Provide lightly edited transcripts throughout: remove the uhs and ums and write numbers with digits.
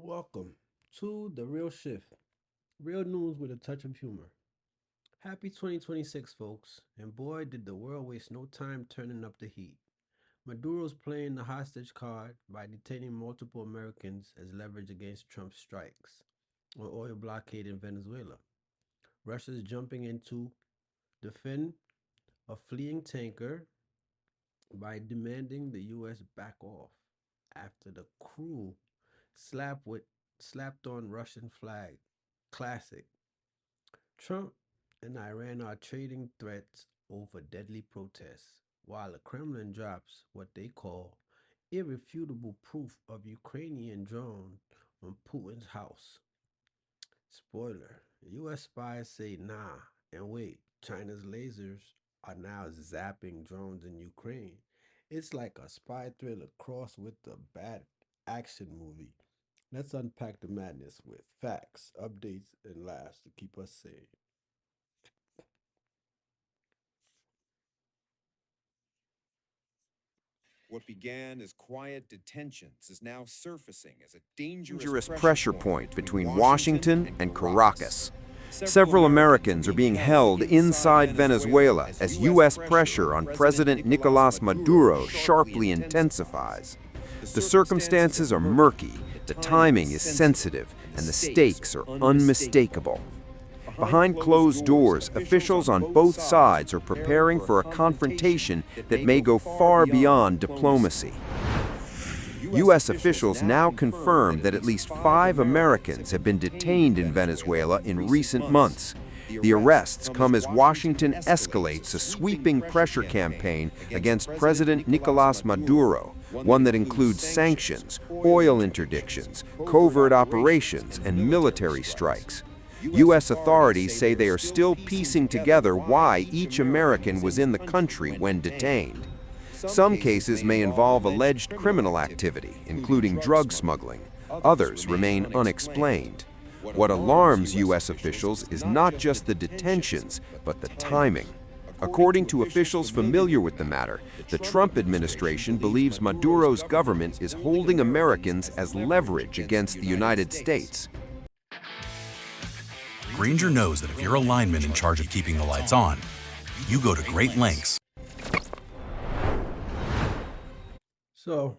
Welcome to The Real Shift, real news with a touch of humor. Happy 2026, folks, and boy, did the world waste no time turning up the heat. Maduro's playing the hostage card by detaining multiple Americans as leverage against Trump's strikes on oil blockade in Venezuela. Russia's jumping in to defend a fleeing tanker by demanding the U.S. back off after the crew slap with slapped on Russian flag. Classic. Trump and Iran are trading threats over deadly protests, while the Kremlin drops what they call irrefutable proof of Ukrainian drone on Putin's house. Spoiler: US spies say nah, and wait, China's lasers are now zapping drones in Ukraine. It's like a spy thriller crossed with a bad action movie. Let's unpack the madness with facts, updates, and laughs to keep us sane. What began as quiet detentions is now surfacing as a dangerous Dangerous pressure pressure point point between between Washington Washington and and Caracas. Caracas. Several Americans are being held inside Venezuela as U.S. pressure on President Nicolas Maduro sharply intensifies. The circumstances are murky, the timing is sensitive, and the stakes are unmistakable. Behind closed doors, officials on both sides are preparing for a confrontation that may go far beyond diplomacy. U.S. officials now confirm that at least 5 Americans have been detained in Venezuela in recent months. The arrests come as Washington escalates a sweeping pressure campaign against President Nicolas Maduro, one that includes sanctions, oil interdictions, covert operations, and military strikes. U.S. authorities say they are still piecing together why each American was in the country when detained. Some cases may involve alleged criminal activity, including drug smuggling. Others remain unexplained. What alarms U.S. officials is not just the detentions, but the timing. According to officials familiar with the matter, the Trump administration believes Maduro's government is holding Americans as leverage against the United States. Granger knows that if you're a lineman in charge of keeping the lights on, you go to great lengths. So,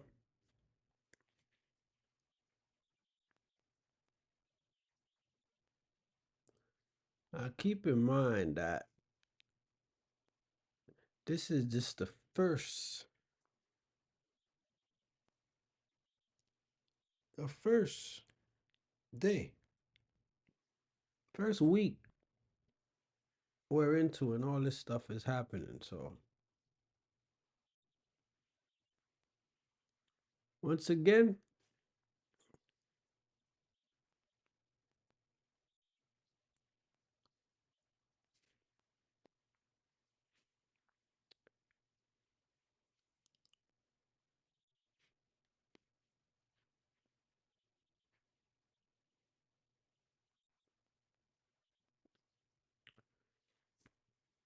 keep in mind that this is just the first day, first week we're into, and all this stuff is happening. So, once again,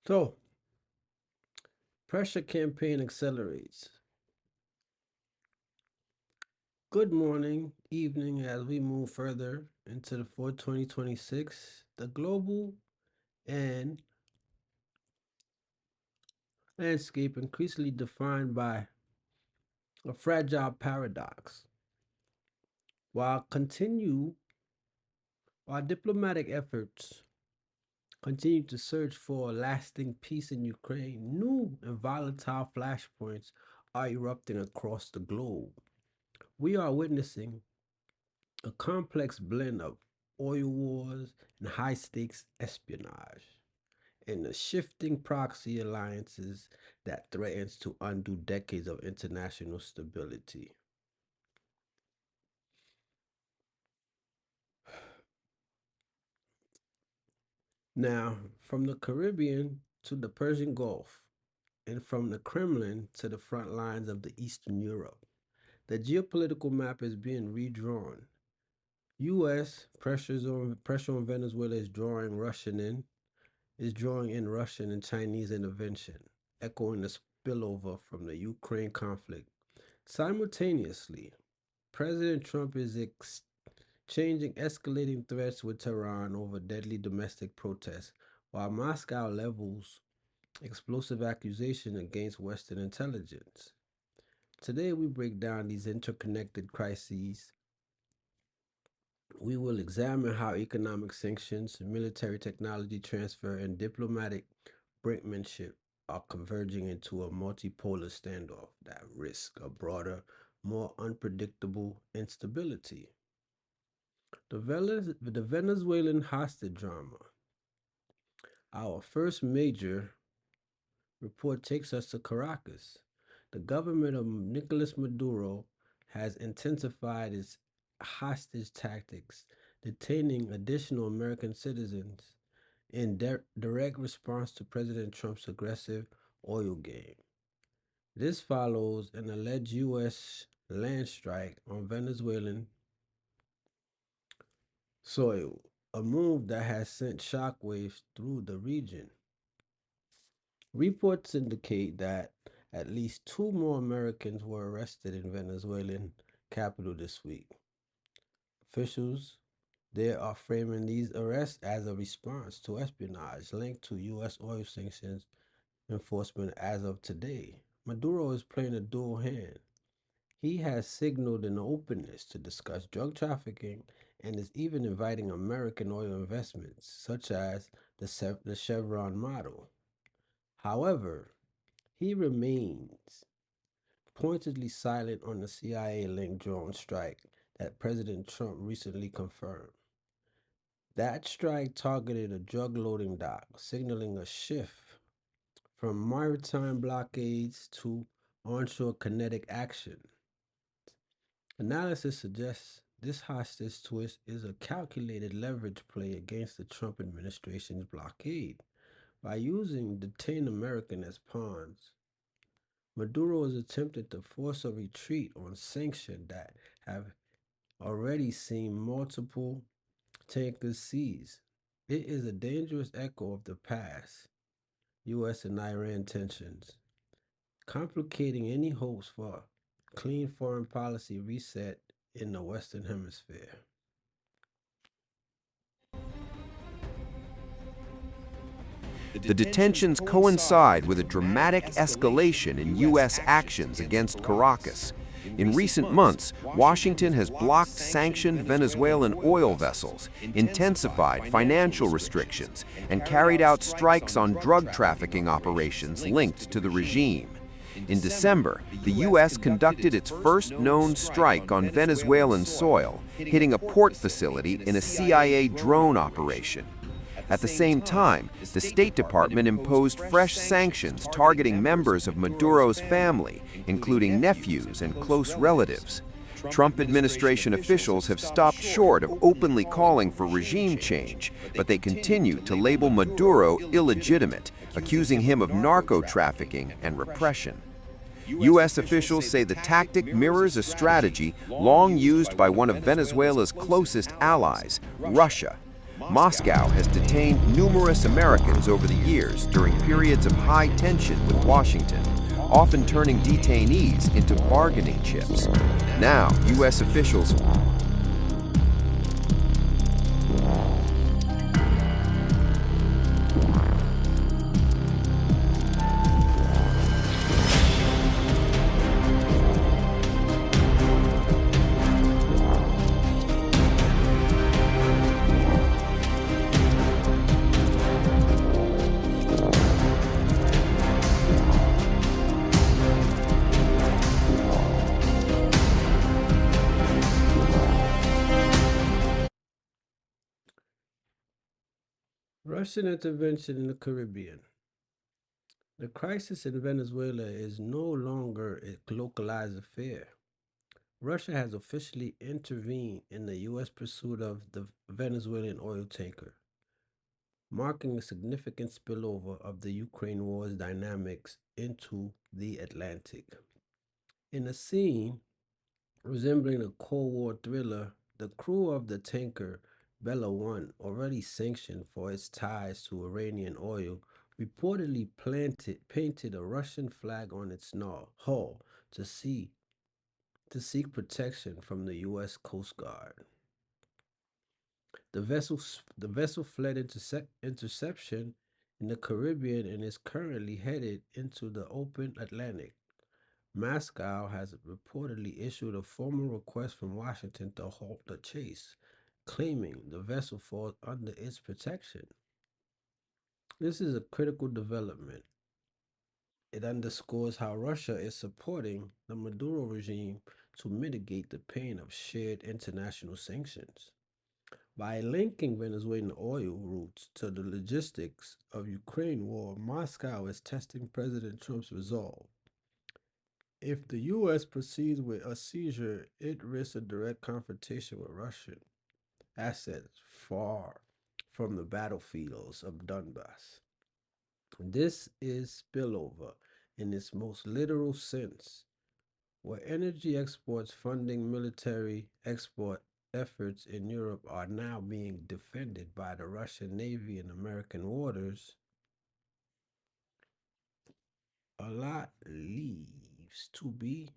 so pressure campaign accelerates. Good morning, evening, as we move further into the for 2026, the global and landscape increasingly defined by a fragile paradox. While continue while diplomatic efforts continue to search for lasting peace in Ukraine, new and volatile flashpoints are erupting across the globe. We are witnessing a complex blend of oil wars and high stakes espionage, and the shifting proxy alliances that threatens to undo decades of international stability. Now, from the Caribbean to the Persian Gulf, and from the Kremlin to the front lines of the Eastern Europe, the geopolitical map is being redrawn. U.S. pressure on Venezuela is drawing in Russian and Chinese intervention, echoing the spillover from the Ukraine conflict. Simultaneously, President Trump is changing escalating threats with Tehran over deadly domestic protests, while Moscow levels explosive accusation against Western intelligence. Today, we break down these interconnected crises. We will examine how economic sanctions, military technology transfer, and diplomatic brinkmanship are converging into a multipolar standoff that risks a broader, more unpredictable instability. The Venezuelan hostage drama. Our first major report takes us to Caracas. The government of Nicolas Maduro has intensified its hostage tactics, detaining additional American citizens in direct response to President Trump's aggressive oil game. This follows an alleged U.S. land strike on Venezuelan soil, a move that has sent shockwaves through the region. Reports indicate that at least two more Americans were arrested in Venezuelan capital this week. Officials there are framing these arrests as a response to espionage linked to U.S. oil sanctions enforcement as of today. Maduro is playing a dual hand. He has signaled an openness to discuss drug trafficking and is even inviting American oil investments, such as the Chevron model. However, he remains pointedly silent on the CIA linked drone strike that President Trump recently confirmed. That strike targeted a drug loading dock, signaling a shift from maritime blockades to onshore kinetic action. Analysis suggests this hostage twist is a calculated leverage play against the Trump administration's blockade. By using detained Americans as pawns, Maduro is attempting to force a retreat on sanctions that have already seen multiple tankers seized. It is a dangerous echo of the past U.S. and Iran tensions, complicating any hopes for clean foreign policy reset in the Western Hemisphere. The detentions coincide with a dramatic escalation in U.S. actions against Caracas. In recent months, Washington has blocked sanctioned Venezuelan oil vessels, intensified financial restrictions, and carried out strikes on drug trafficking operations linked to the regime. In December, the U.S. conducted its first known strike on Venezuelan soil, hitting a port facility in a CIA drone operation. At the same time, the State Department imposed fresh sanctions targeting members of Maduro's family, including nephews and close relatives. Trump administration officials have stopped short of openly calling for regime change, but they continue to label Maduro illegitimate, accusing him of narco-trafficking and repression. U.S. officials say the tactic mirrors a strategy long used by one of Venezuela's closest allies, Russia. Moscow has detained numerous Americans over the years during periods of high tension with Washington, often turning detainees into bargaining chips. Now, U.S. officials Russian intervention in the Caribbean. The crisis in Venezuela is no longer a localized affair. Russia has officially intervened in the U.S. pursuit of the Venezuelan oil tanker, marking a significant spillover of the Ukraine war's dynamics into the Atlantic. In a scene resembling a Cold War thriller, the crew of the tanker Bella 1, already sanctioned for its ties to Iranian oil, reportedly painted a Russian flag on its hull to seek protection from the U.S. Coast Guard. The vessel fled interception in the Caribbean and is currently headed into the open Atlantic. Moscow has reportedly issued a formal request from Washington to halt the chase, claiming the vessel falls under its protection. This is a critical development. It underscores how Russia is supporting the Maduro regime to mitigate the pain of shared international sanctions. By linking Venezuelan oil routes to the logistics of Ukraine war, Moscow is testing President Trump's resolve. If the US proceeds with a seizure, it risks a direct confrontation with Russian assets far from the battlefields of Donbass. This is spillover in its most literal sense, where energy exports funding military export efforts in Europe are now being defended by the Russian Navy in American waters. A lot leaves to be.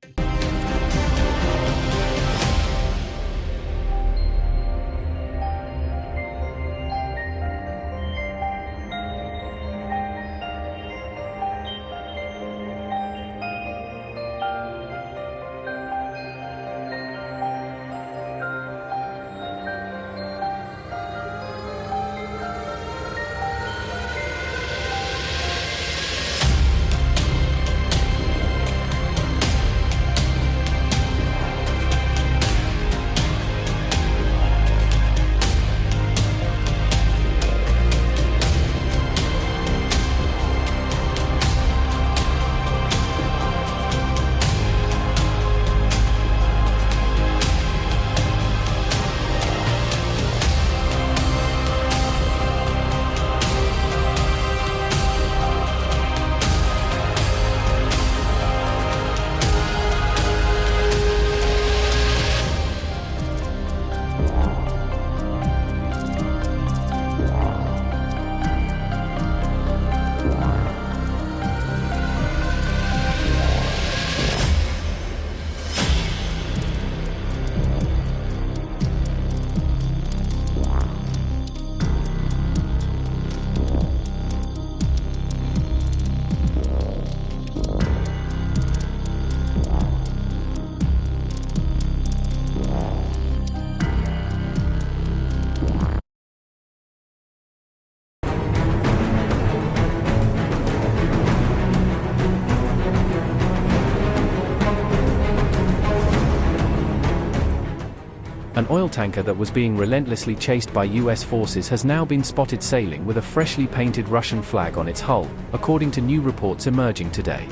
An oil tanker that was being relentlessly chased by US forces has now been spotted sailing with a freshly painted Russian flag on its hull, according to new reports emerging today.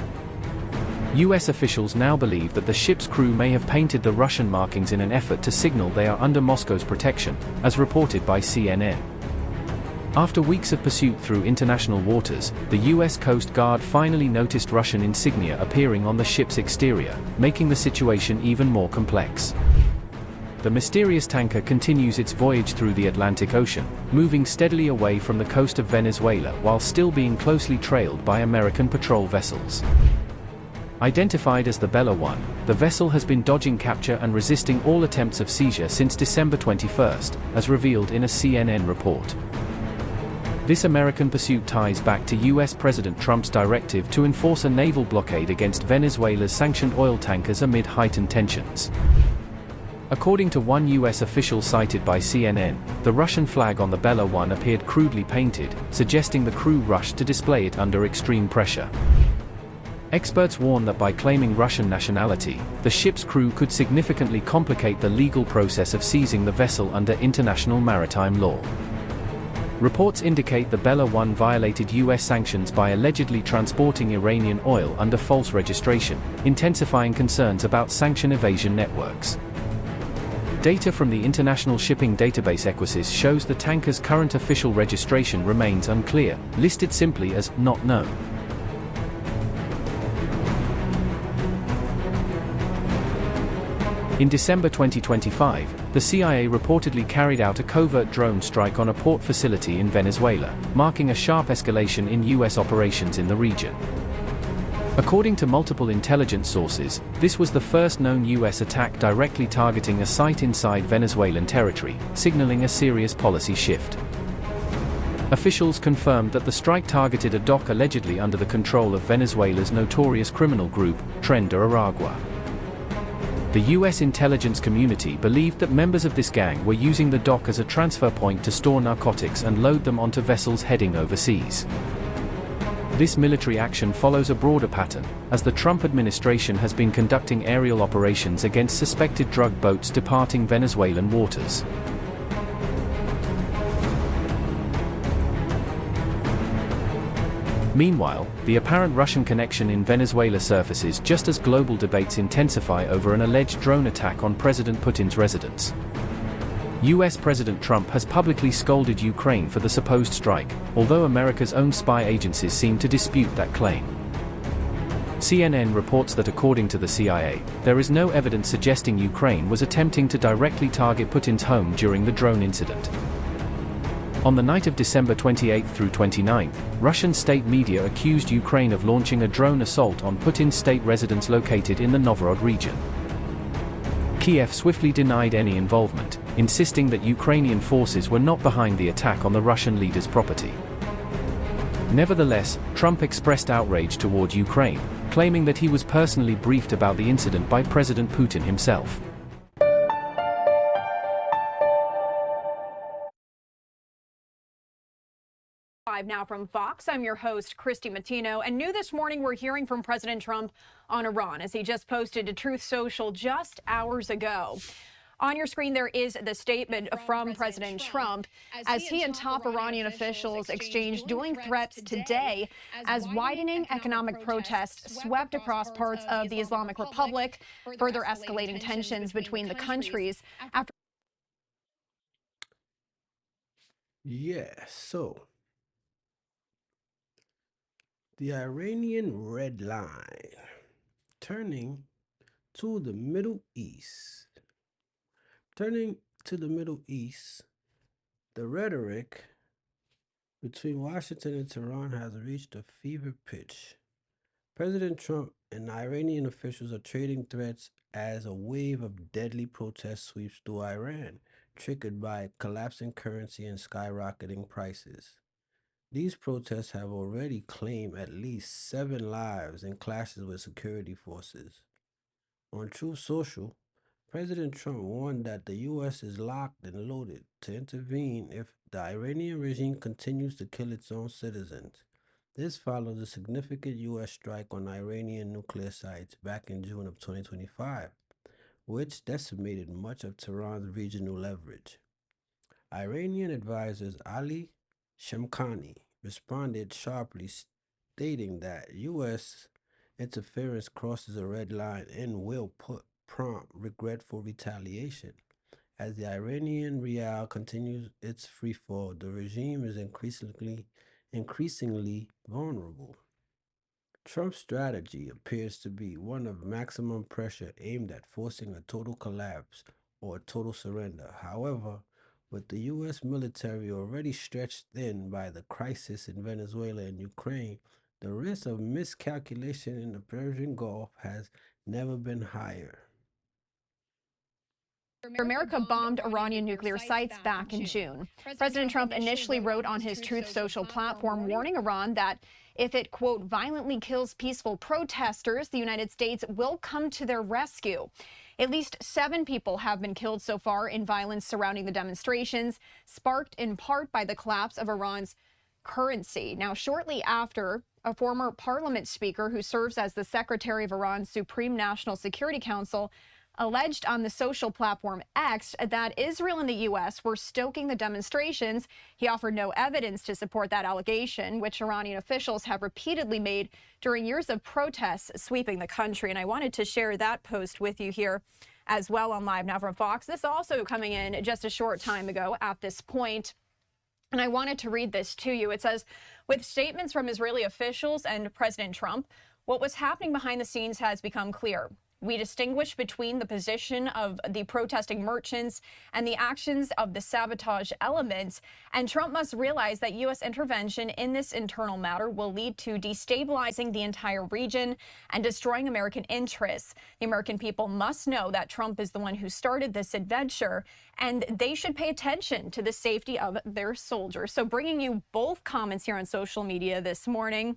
US officials now believe that the ship's crew may have painted the Russian markings in an effort to signal they are under Moscow's protection, as reported by CNN. After weeks of pursuit through international waters, the US Coast Guard finally noticed Russian insignia appearing on the ship's exterior, making the situation even more complex. The mysterious tanker continues its voyage through the Atlantic Ocean, moving steadily away from the coast of Venezuela while still being closely trailed by American patrol vessels. Identified as the Bella 1, the vessel has been dodging capture and resisting all attempts of seizure since December 21, as revealed in a CNN report. This American pursuit ties back to US President Trump's directive to enforce a naval blockade against Venezuela's sanctioned oil tankers amid heightened tensions. According to one US official cited by CNN, the Russian flag on the Bella 1 appeared crudely painted, suggesting the crew rushed to display it under extreme pressure. Experts warn that by claiming Russian nationality, the ship's crew could significantly complicate the legal process of seizing the vessel under international maritime law. Reports indicate the Bella 1 violated US sanctions by allegedly transporting Iranian oil under false registration, intensifying concerns about sanction evasion networks. Data from the international shipping database Equisys shows the tanker's current official registration remains unclear, listed simply as not known. In December 2025, the CIA reportedly carried out a covert drone strike on a port facility in Venezuela, marking a sharp escalation in US operations in the region. According to multiple intelligence sources, this was the first known U.S. attack directly targeting a site inside Venezuelan territory, signaling a serious policy shift. Officials confirmed that the strike targeted a dock allegedly under the control of Venezuela's notorious criminal group, Tren de Aragua. The U.S. intelligence community believed that members of this gang were using the dock as a transfer point to store narcotics and load them onto vessels heading overseas. This military action follows a broader pattern, as the Trump administration has been conducting aerial operations against suspected drug boats departing Venezuelan waters. Meanwhile, the apparent Russian connection in Venezuela surfaces just as global debates intensify over an alleged drone attack on President Putin's residence. US President Trump has publicly scolded Ukraine for the supposed strike, although America's own spy agencies seem to dispute that claim. CNN reports that according to the CIA, there is no evidence suggesting Ukraine was attempting to directly target Putin's home during the drone incident. On the night of December 28 through 29, Russian state media accused Ukraine of launching a drone assault on Putin's state residence located in the Novgorod region. Kiev swiftly denied any involvement, insisting that Ukrainian forces were not behind the attack on the Russian leader's property. Nevertheless, Trump expressed outrage toward Ukraine, claiming that he was personally briefed about the incident by President Putin himself. Live now from Fox, I'm your host, Christy Matino, and new this morning we're hearing from President Trump on Iran, as he just posted to Truth Social just hours ago. On your screen, there is the statement from President Trump as he and top Iranian officials exchanged dueling threats today as widening economic protests swept across parts of the Islamic Republic, further escalating tensions between the countries after. Yeah, so the Iranian red line turning to the Middle East. Turning to the Middle East, the rhetoric between Washington and Tehran has reached a fever pitch. President Trump and Iranian officials are trading threats as a wave of deadly protest sweeps through Iran, triggered by collapsing currency and skyrocketing prices. These protests have already claimed at least 7 lives in clashes with security forces. On Truth Social, President Trump warned that the U.S. is locked and loaded to intervene if the Iranian regime continues to kill its own citizens. This follows a significant U.S. strike on Iranian nuclear sites back in June of 2025, which decimated much of Tehran's regional leverage. Iranian advisors Ali Shamkhani responded sharply, stating that U.S. interference crosses a red line and will prompt regretful retaliation. As the Iranian rial continues its freefall, the regime is increasingly vulnerable. Trump's strategy appears to be one of maximum pressure aimed at forcing a total collapse or a total surrender. However, with the U.S. military already stretched thin by the crisis in Venezuela and Ukraine, the risk of miscalculation in the Persian Gulf has never been higher. America bombed Iranian nuclear sites back in June. President Trump initially wrote on his Truth Social platform warning Iran that if it, quote, violently kills peaceful protesters, the United States will come to their rescue. At least 7 people have been killed so far in violence surrounding the demonstrations, sparked in part by the collapse of Iran's currency. Now, shortly after, a former parliament speaker who serves as the secretary of Iran's Supreme National Security Council alleged on the social platform X that Israel and the U.S. were stoking the demonstrations. He offered no evidence to support that allegation, which Iranian officials have repeatedly made during years of protests sweeping the country. And I wanted to share that post with you here as well on Live Now from Fox. This also coming in just a short time ago at this point. And I wanted to read this to you. It says, with statements from Israeli officials and President Trump, what was happening behind the scenes has become clear. We distinguish between the position of the protesting merchants and the actions of the sabotage elements, and Trump must realize that U.S. intervention in this internal matter will lead to destabilizing the entire region and destroying American interests. The American people must know that Trump is the one who started this adventure, and they should pay attention to the safety of their soldiers. So bringing you both comments here on social media this morning.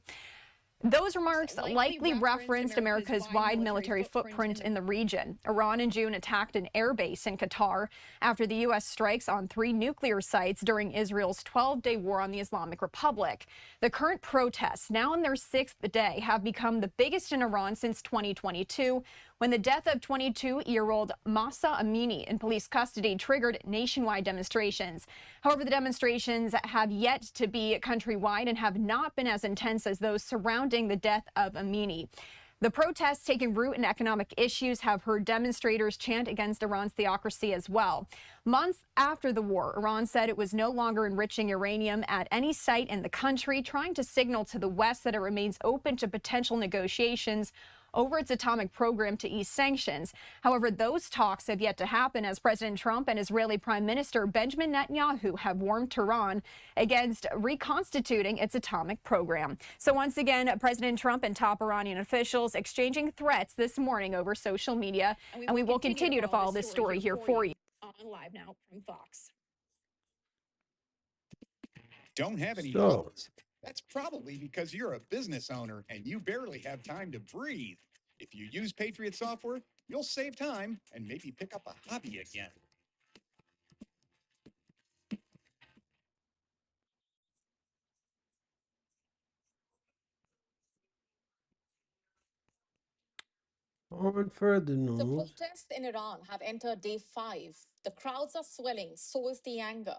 Those remarks likely referenced America's wide military footprint in the region. Iran in June attacked an airbase in Qatar after the U.S. strikes on 3 nuclear sites during Israel's 12-day war on the Islamic Republic. The current protests, now in their 6th day, have become the biggest in Iran since 2022, when the death of 22-year-old Mahsa Amini in police custody triggered nationwide demonstrations. However, the demonstrations have yet to be countrywide and have not been as intense as those surrounding the death of Amini. The protests taking root in economic issues have heard demonstrators chant against Iran's theocracy as well. Months after the war, Iran said it was no longer enriching uranium at any site in the country, trying to signal to the West that it remains open to potential negotiations over its atomic program to ease sanctions. However, those talks have yet to happen, as President Trump and Israeli Prime Minister Benjamin Netanyahu have warned Tehran against reconstituting its atomic program. So once again, President Trump and top Iranian officials exchanging threats this morning over social media, and we will continue to follow this story here for you. On Live now from Fox. Don't have any So- hobbies? That's probably because you're a business owner and you barely have time to breathe. If you use Patriot software, you'll save time and maybe pick up a hobby again. On further The news, protests in Iran have entered day 5. The crowds are swelling, so is the anger.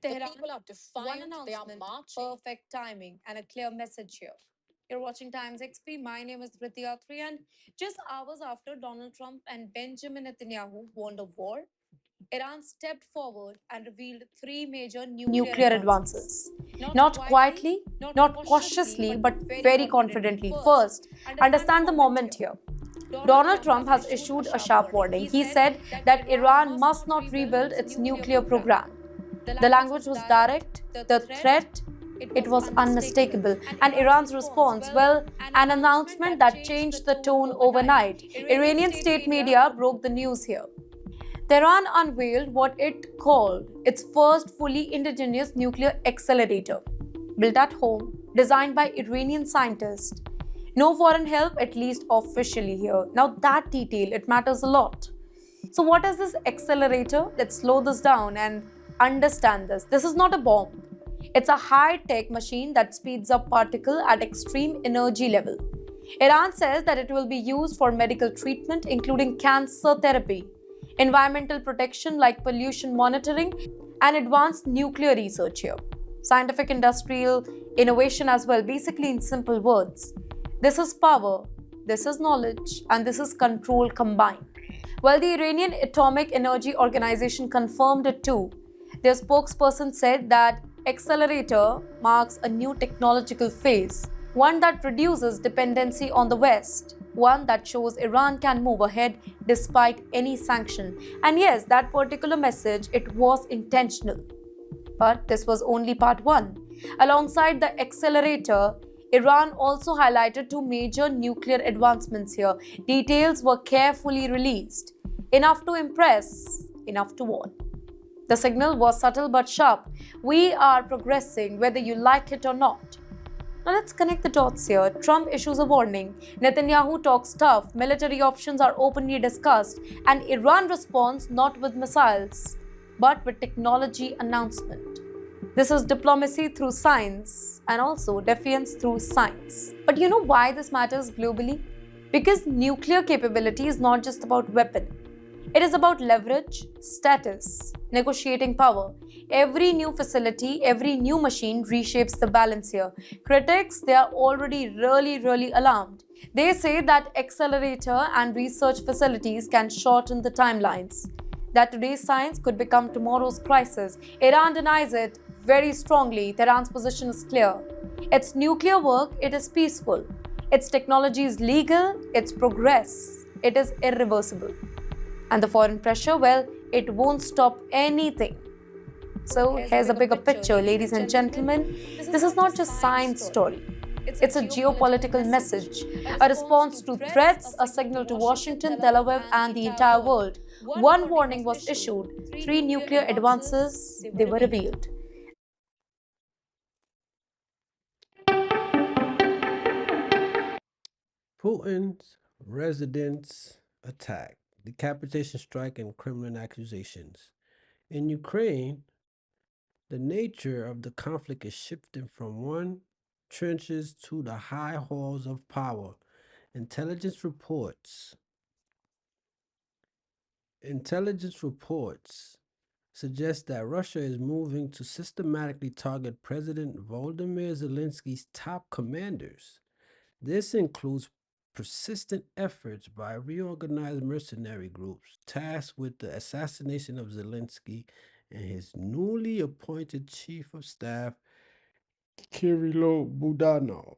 The people are One defiant, they are announcement, marching. perfect timing, and a clear message here. You're watching Times XP. My name is Priti Atri, and just hours after Donald Trump and Benjamin Netanyahu warned of war, Iran stepped forward and revealed 3 major nuclear advances. Not quietly, not cautiously, but very confidently. First, understand the moment here. Donald Trump has issued a sharp warning. He said that Iran must not rebuild its nuclear program. The language was direct, the threat, it was unmistakable. And Iran's response, well, an announcement that changed the tone overnight. Iranian state media broke the news here. Tehran unveiled what it called its first fully indigenous nuclear accelerator. Built at home, designed by Iranian scientists. No foreign help, at least officially here. Now that detail, it matters a lot. So what is this accelerator? Let's slow this down and understand this. This is not a bomb. It's a high-tech machine that speeds up particle at extreme energy level. Iran says that it will be used for medical treatment, including cancer therapy, environmental protection like pollution monitoring, and advanced nuclear research here. Scientific industrial innovation as well, basically in simple words. This is power, this is knowledge, and this is control combined. Well, the Iranian Atomic Energy Organization confirmed it too. Their spokesperson said that accelerator marks a new technological phase, one that reduces dependency on the West, one that shows Iran can move ahead despite any sanction. And yes, that particular message, it was intentional. But this was only part 1. Alongside the accelerator, Iran also highlighted 2 major nuclear advancements here. Details were carefully released. Enough to impress, enough to warn. The signal was subtle but sharp. We are progressing whether you like it or not. Now let's connect the dots here. Trump issues a warning. Netanyahu talks tough. Military options are openly discussed. And Iran responds not with missiles, but with technology announcement. This is diplomacy through science and also defiance through science. But you know why this matters globally? Because nuclear capability is not just about weapon. It is about leverage, status, negotiating power. Every new facility, every new machine reshapes the balance here. Critics, they are already really alarmed. They say that accelerator and research facilities can shorten the timelines. That today's science could become tomorrow's crisis. Iran denies it very strongly. Tehran's position is clear. Its nuclear work, it is peaceful. Its technology is legal, it's progress. it is irreversible. And the foreign pressure, well, it won't stop anything. So here's a bigger picture, ladies and gentlemen. This is not just science story. It's a geopolitical message, a response to threats, a signal to Washington, Tel Aviv, and the entire world. One warning was issued, 3 nuclear advances, they were revealed. Putin's residence attack, decapitation strike, and Kremlin accusations. In Ukraine, the nature of the conflict is shifting from one trenches to the high halls of power. Intelligence reports suggest that Russia is moving to systematically target President Volodymyr Zelensky's top commanders. This includes persistent efforts by reorganized mercenary groups tasked with the assassination of Zelensky and his newly appointed chief of staff, Kirill Budanov.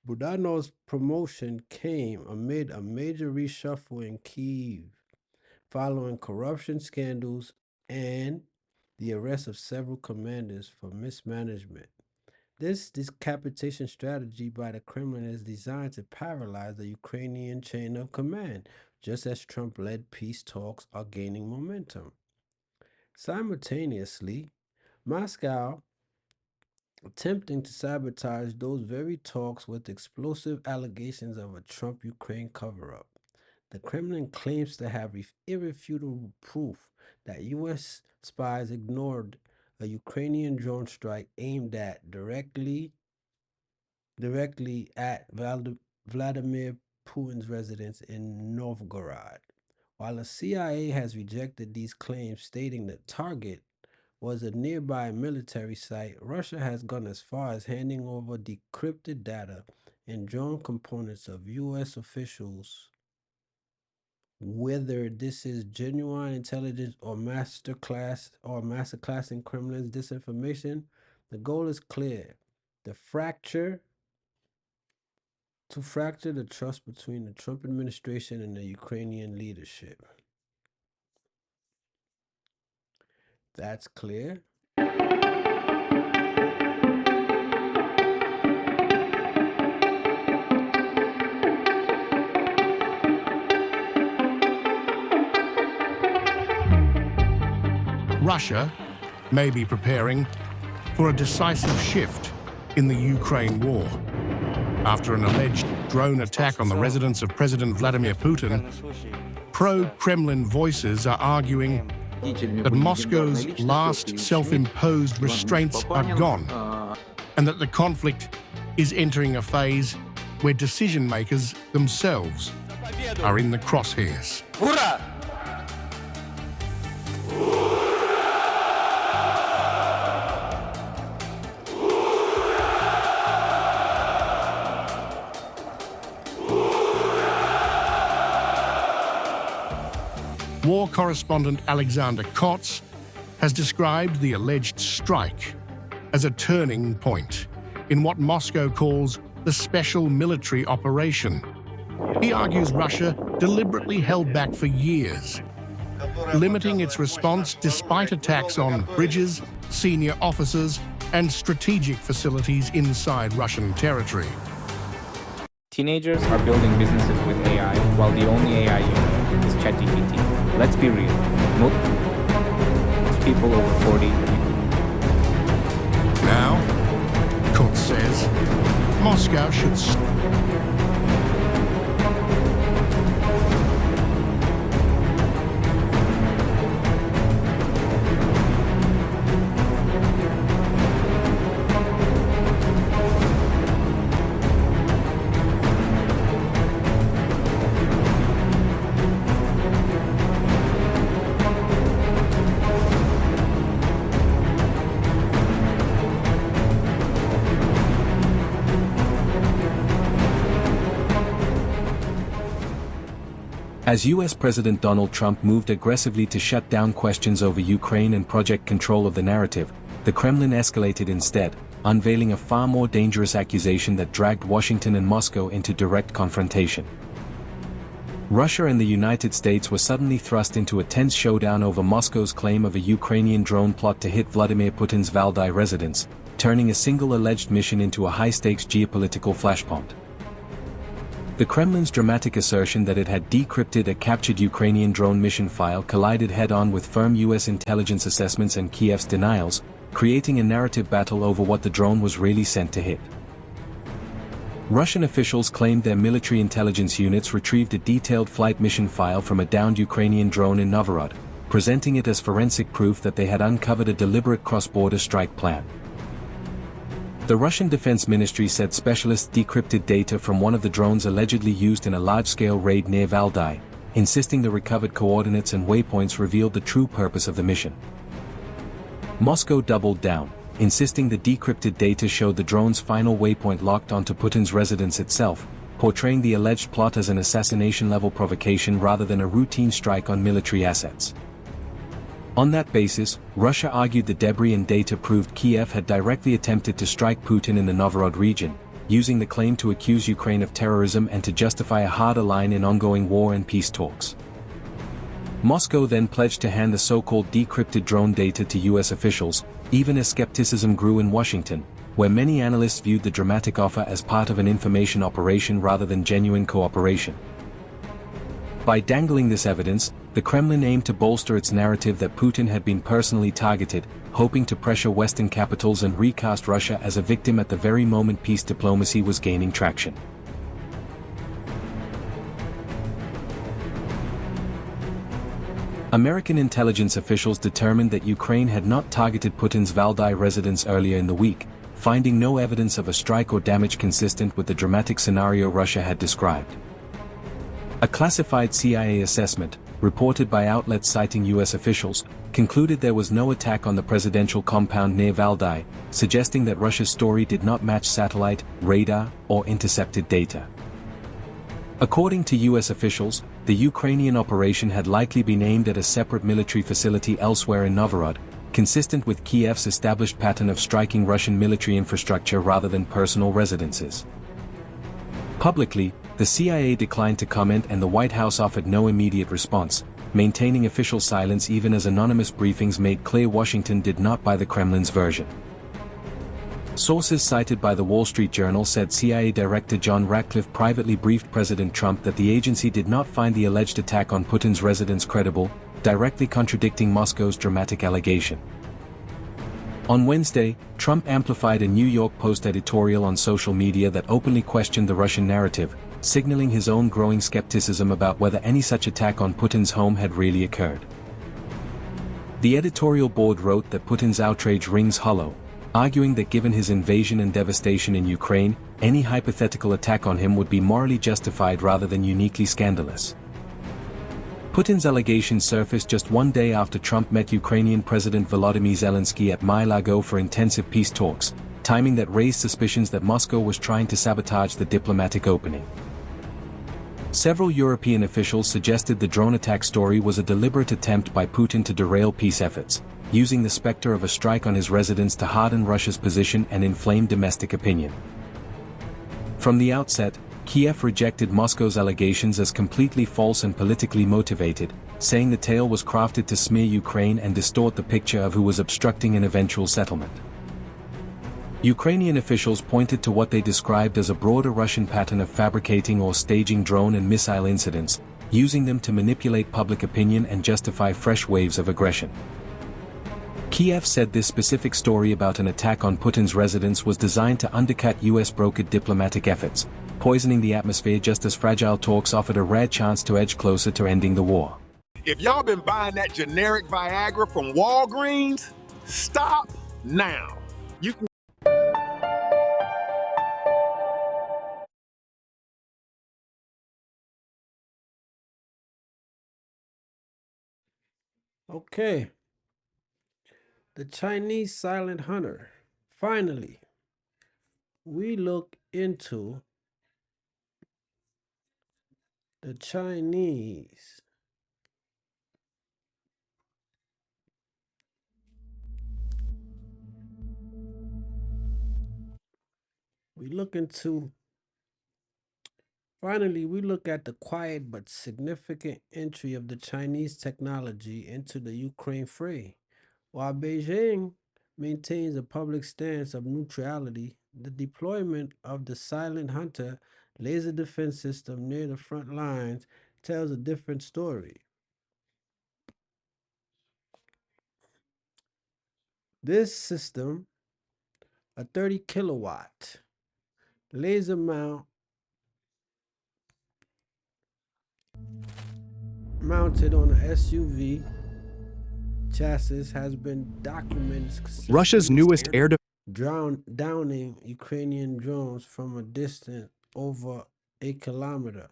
Budanov's promotion came amid a major reshuffle in Kyiv, following corruption scandals and the arrest of several commanders for mismanagement. This decapitation strategy by the Kremlin is designed to paralyze the Ukrainian chain of command, just as Trump-led peace talks are gaining momentum. Simultaneously, Moscow attempting to sabotage those very talks with explosive allegations of a Trump-Ukraine cover-up. The Kremlin claims to have irrefutable proof that U.S. spies ignored a Ukrainian drone strike aimed at directly at Vladimir Putin's residence in Novgorod. While the CIA has rejected these claims, stating the target was a nearby military site, Russia has gone as far as handing over decrypted data and drone components of U.S. officials. Whether this is genuine intelligence or masterclass in Kremlin's disinformation, the goal is clear: to fracture the trust between the Trump administration and the Ukrainian leadership. That's clear. Russia may be preparing for a decisive shift in the Ukraine war. After an alleged drone attack on the residence of President Vladimir Putin, pro-Kremlin voices are arguing that Moscow's last self-imposed restraints are gone and that the conflict is entering a phase where decision-makers themselves are in the crosshairs. War correspondent Alexander Kotz has described the alleged strike as a turning point in what Moscow calls the special military operation. He argues Russia deliberately held back for years, limiting its response despite attacks on bridges, senior officers, and strategic facilities inside Russian territory. Teenagers are building businesses with AI, while the only AI you know is ChatGPT. Let's be real. Most people over 40. Now, Kotz says, Moscow should As U.S. President Donald Trump moved aggressively to shut down questions over Ukraine and project control of the narrative, the Kremlin escalated instead, unveiling a far more dangerous accusation that dragged Washington and Moscow into direct confrontation. Russia and the United States were suddenly thrust into a tense showdown over Moscow's claim of a Ukrainian drone plot to hit Vladimir Putin's Valdai residence, turning a single alleged mission into a high-stakes geopolitical flashpoint. The Kremlin's dramatic assertion that it had decrypted a captured Ukrainian drone mission file collided head-on with firm U.S. intelligence assessments and Kiev's denials, creating a narrative battle over what the drone was really sent to hit. Russian officials claimed their military intelligence units retrieved a detailed flight mission file from a downed Ukrainian drone in Novgorod, presenting it as forensic proof that they had uncovered a deliberate cross-border strike plan. The Russian Defense Ministry said specialists decrypted data from one of the drones allegedly used in a large-scale raid near Valdai, insisting the recovered coordinates and waypoints revealed the true purpose of the mission. Moscow doubled down, insisting the decrypted data showed the drone's final waypoint locked onto Putin's residence itself, portraying the alleged plot as an assassination-level provocation rather than a routine strike on military assets. On that basis, Russia argued the debris and data proved Kiev had directly attempted to strike Putin in the Novgorod region, using the claim to accuse Ukraine of terrorism and to justify a harder line in ongoing war and peace talks. Moscow then pledged to hand the so-called decrypted drone data to U.S. officials, even as skepticism grew in Washington, where many analysts viewed the dramatic offer as part of an information operation rather than genuine cooperation. By dangling this evidence, the Kremlin aimed to bolster its narrative that Putin had been personally targeted, hoping to pressure Western capitals and recast Russia as a victim at the very moment peace diplomacy was gaining traction. American intelligence officials determined that Ukraine had not targeted Putin's Valdai residence earlier in the week, finding no evidence of a strike or damage consistent with the dramatic scenario Russia had described. A classified CIA assessment, reported by outlets citing U.S. officials, concluded there was no attack on the presidential compound near Valdai, suggesting that Russia's story did not match satellite, radar, or intercepted data. According to U.S. officials, the Ukrainian operation had likely been aimed at a separate military facility elsewhere in Novgorod, consistent with Kiev's established pattern of striking Russian military infrastructure rather than personal residences. Publicly, the CIA declined to comment and the White House offered no immediate response, maintaining official silence even as anonymous briefings made clear Washington did not buy the Kremlin's version. Sources cited by the Wall Street Journal said CIA Director John Ratcliffe privately briefed President Trump that the agency did not find the alleged attack on Putin's residence credible, directly contradicting Moscow's dramatic allegation. On Wednesday, Trump amplified a New York Post editorial on social media that openly questioned the Russian narrative, signaling his own growing skepticism about whether any such attack on Putin's home had really occurred. The editorial board wrote that Putin's outrage rings hollow, arguing that given his invasion and devastation in Ukraine, any hypothetical attack on him would be morally justified rather than uniquely scandalous. Putin's allegations surfaced just one day after Trump met Ukrainian President Volodymyr Zelensky at Mar-a-Lago for intensive peace talks, timing that raised suspicions that Moscow was trying to sabotage the diplomatic opening. Several European officials suggested the drone attack story was a deliberate attempt by Putin to derail peace efforts, using the specter of a strike on his residence to harden Russia's position and inflame domestic opinion. From the outset, Kiev rejected Moscow's allegations as completely false and politically motivated, saying the tale was crafted to smear Ukraine and distort the picture of who was obstructing an eventual settlement. Ukrainian officials pointed to what they described as a broader Russian pattern of fabricating or staging drone and missile incidents, using them to manipulate public opinion and justify fresh waves of aggression. Kiev said this specific story about an attack on Putin's residence was designed to undercut US-brokered diplomatic efforts, poisoning the atmosphere just as fragile talks offered a rare chance to edge closer to ending the war. If y'all been buying that generic Viagra from Walgreens, stop now. You can Okay. The Chinese silent hunter. Finally, we look into the Chinese Finally, we look at the quiet but significant entry of the Chinese technology into the Ukraine fray. While Beijing maintains a public stance of neutrality, the deployment of the Silent Hunter laser defense system near the front lines tells a different story. This system, a 30 kilowatt laser mounted on an SUV chassis, has been documented Russia's newest air downing Ukrainian drones from a distance over a kilometer.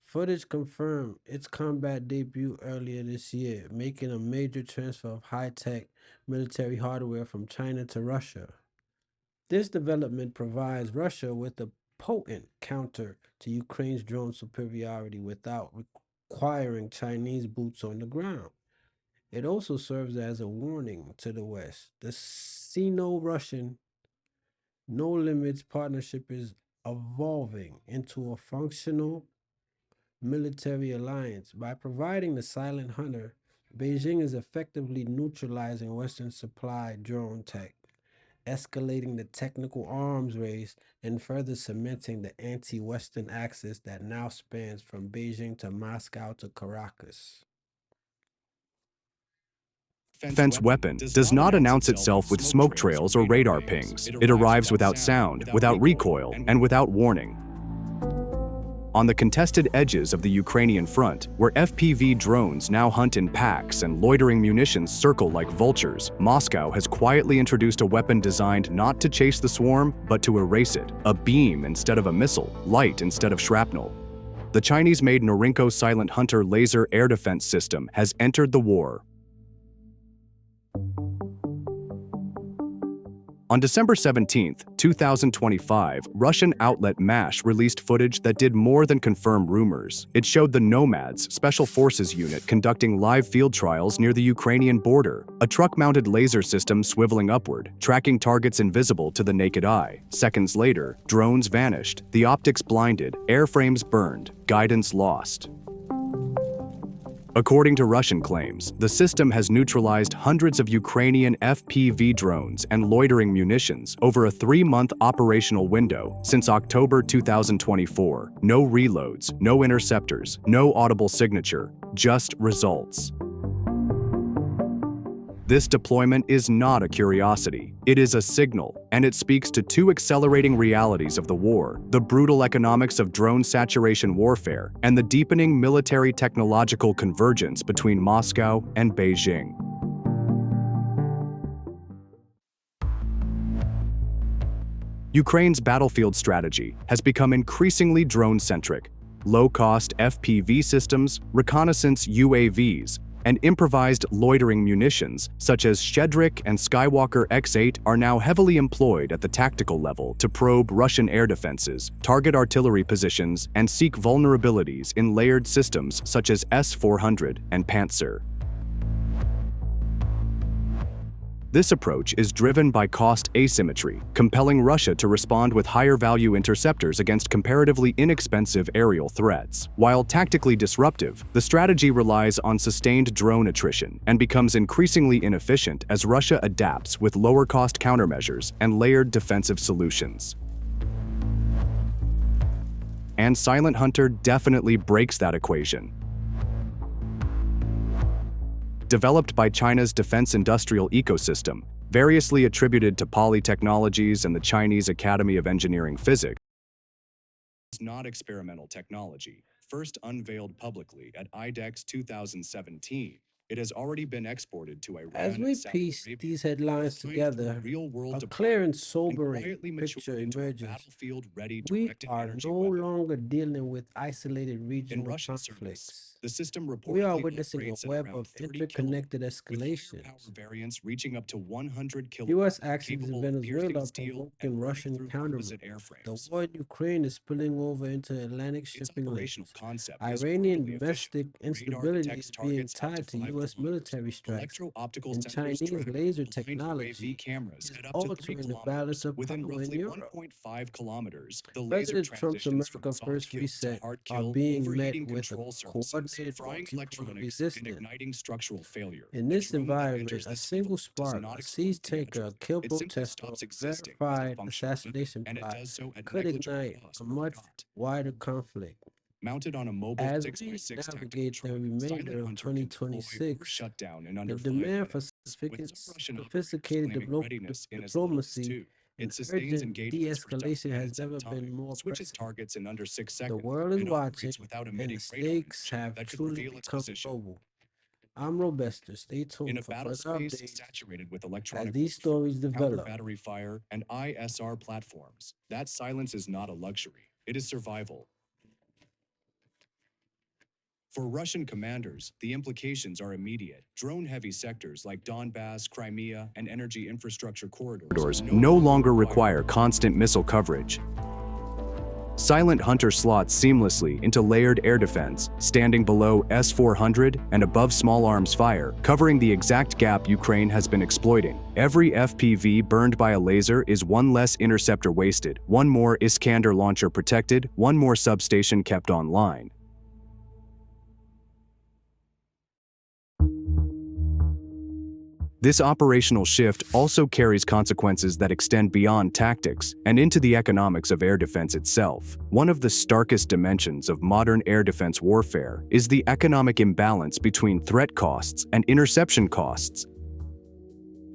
Footage confirmed its combat debut earlier this year, making a major transfer of high-tech military hardware from China to Russia. This development provides Russia with a potent counter to Ukraine's drone superiority without requiring Chinese boots on the ground. It also serves as a warning to the West. The Sino-Russian No Limits partnership is evolving into a functional military alliance. By providing the Silent Hunter, Beijing is effectively neutralizing Western supply drone tech, escalating the technical arms race, and further cementing the anti-Western axis that now spans from Beijing to Moscow to Caracas. defense weapon does not announce itself with smoke trails or radar pings. It arrives without sound, without recoil, and without warning. On the contested edges of the Ukrainian front, where FPV drones now hunt in packs and loitering munitions circle like vultures, Moscow has quietly introduced a weapon designed not to chase the swarm, but to erase it. A beam instead of a missile, light instead of shrapnel. The Chinese-made Norinco Silent Hunter laser air defense system has entered the war. On December 17, 2025, Russian outlet MASH released footage that did more than confirm rumors. It showed the Nomads Special Forces unit conducting live field trials near the Ukrainian border, a truck-mounted laser system swiveling upward, tracking targets invisible to the naked eye. Seconds later, drones vanished, the optics blinded, airframes burned, guidance lost. According to Russian claims, the system has neutralized hundreds of Ukrainian FPV drones and loitering munitions over a 3-month operational window since October 2024. No reloads, no interceptors, no audible signature, just results. This deployment is not a curiosity. It is a signal, and it speaks to two accelerating realities of the war: the brutal economics of drone saturation warfare and the deepening military technological convergence between Moscow and Beijing. Ukraine's battlefield strategy has become increasingly drone-centric. Low-cost FPV systems, reconnaissance UAVs, and improvised loitering munitions, such as Shedrik and Skywalker X-8, are now heavily employed at the tactical level to probe Russian air defenses, target artillery positions, and seek vulnerabilities in layered systems such as S-400 and Pantsir. This approach is driven by cost asymmetry, compelling Russia to respond with higher-value interceptors against comparatively inexpensive aerial threats. While tactically disruptive, the strategy relies on sustained drone attrition and becomes increasingly inefficient as Russia adapts with lower-cost countermeasures and layered defensive solutions. And Silent Hunter definitely breaks that equation. Developed by China's defense industrial ecosystem, variously attributed to Poly Technologies and the Chinese Academy of Engineering Physics, is not experimental technology. First unveiled publicly at IDEX 2017, it has already been exported to Iran As we piece these headlines together, a clear and sobering picture emerges. We are no longer dealing with isolated regional conflicts. The system We are witnessing a web of interconnected escalations. variants reaching up to 100 U.S. actions in Venezuela provoking Russian countermeasures. The war in Ukraine is spilling over into Atlantic shipping lanes. Iranian domestic instability is being tied to U.S. military strikes and Chinese laser technology is altering the balance of power in Europe. President Trump's America First reset are being met with a coordinated multipolar resistance. In this environment, a single spark, a siege tanker, a kill protester, or a verified assassination plot could ignite a much wider conflict. As we navigate the remainder of 2026, the demand for sophisticated diplomacy and urgent de-escalation has never been more pressing. The world is watching, and the stakes have truly become global. I'm Robester. Stay tuned for further updates as these stories develop. Battery fire, and ISR platforms. That silence is not a luxury. It is survival. For Russian commanders, the implications are immediate. Drone-heavy sectors like Donbass, Crimea, and energy infrastructure corridors no longer require constant missile coverage. Silent Hunter slots seamlessly into layered air defense, standing below S-400 and above small arms fire, covering the exact gap Ukraine has been exploiting. Every FPV burned by a laser is one less interceptor wasted, one more Iskander launcher protected, one more substation kept online. This operational shift also carries consequences that extend beyond tactics and into the economics of air defense itself. One of the starkest dimensions of modern air defense warfare is the economic imbalance between threat costs and interception costs.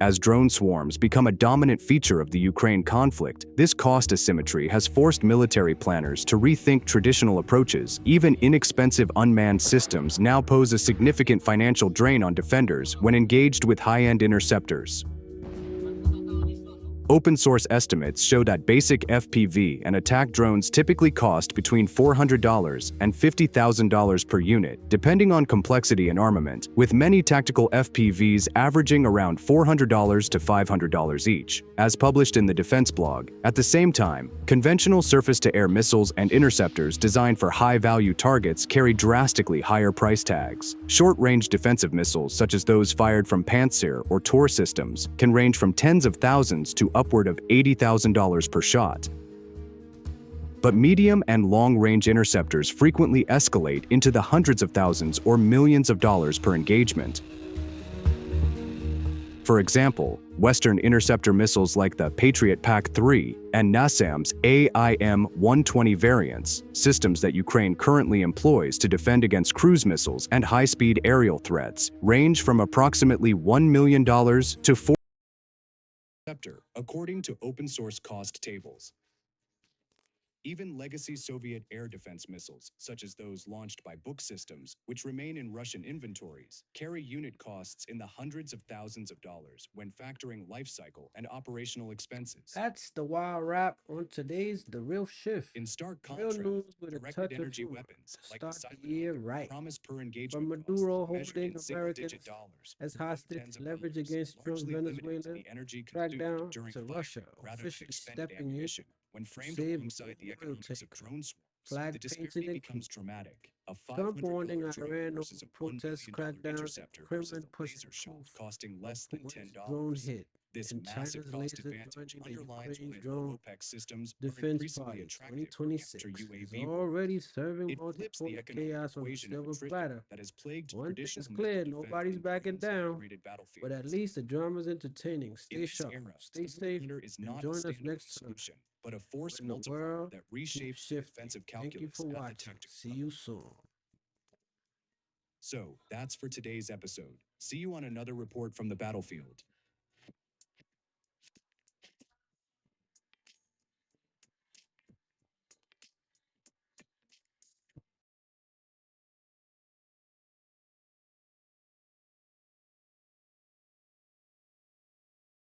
As drone swarms become a dominant feature of the Ukraine conflict, this cost asymmetry has forced military planners to rethink traditional approaches. Even inexpensive unmanned systems now pose a significant financial drain on defenders when engaged with high-end interceptors. Open-source estimates show that basic FPV and attack drones typically cost between $400 and $50,000 per unit, depending on complexity and armament, with many tactical FPVs averaging around $400 to $500 each, as published in the Defense blog. At the same time, conventional surface-to-air missiles and interceptors designed for high-value targets carry drastically higher price tags. Short-range defensive missiles, such as those fired from Pantsir or Tor systems, can range from tens of thousands to upward of $80,000 per shot. But medium and long-range interceptors frequently escalate into the hundreds of thousands or millions of dollars per engagement. For example, Western interceptor missiles like the Patriot PAC-3 and NASAM's AIM-120 variants, systems that Ukraine currently employs to defend against cruise missiles and high-speed aerial threats, range from approximately $1 million to $4 according to open-source cost tables. Even legacy Soviet air defense missiles, such as those launched by Buk systems, which remain in Russian inventories, carry unit costs in the hundreds of thousands of dollars when factoring life cycle and operational expenses. That's the wild wrap on today's The Real Shift. In stark Real contrast, news with a touch of energy humor. weapons like Start the the year right. promise per From engagement Maduro costs measured holding in Americans single-digit dollars, as hostage tens of leverage dollars, against Trump's largely limited to Venezuela the energy crackdown consumed during to fire, Russia rather than officially expended stepping in ammunition. When to framed save alongside the oil economics of tanker. drone swarms, Flag the painted disparity and becomes dramatic. A Trump warning $500 drone Iran over versus a $1 protest million crackdowns and interceptor versus Kremlin a pushing laser shot proof costing of less than Putin's $10. drone hit. This And massive China's cost laser advantage joining the underlines why Ukraine's drone OPEC systems are defense increasingly party attractive for 2026 counter is UAV already serving It flips the multipolar economic chaos on a equation of silver attrition platter. that has plagued One traditional thing's clear, missile defense nobody's in backing drones down. integrated battlefields. But at least the drama's entertaining. In Stay this sharp, era, stay Silver safe, Thunder is and not a join us standalone next time solution, but a force when the multiplier world that keeps reshapes the shifting. defensive Thank you calculus for at the watching. tactical See level. you soon. So, that's for today's episode. See you on another report from the battlefield.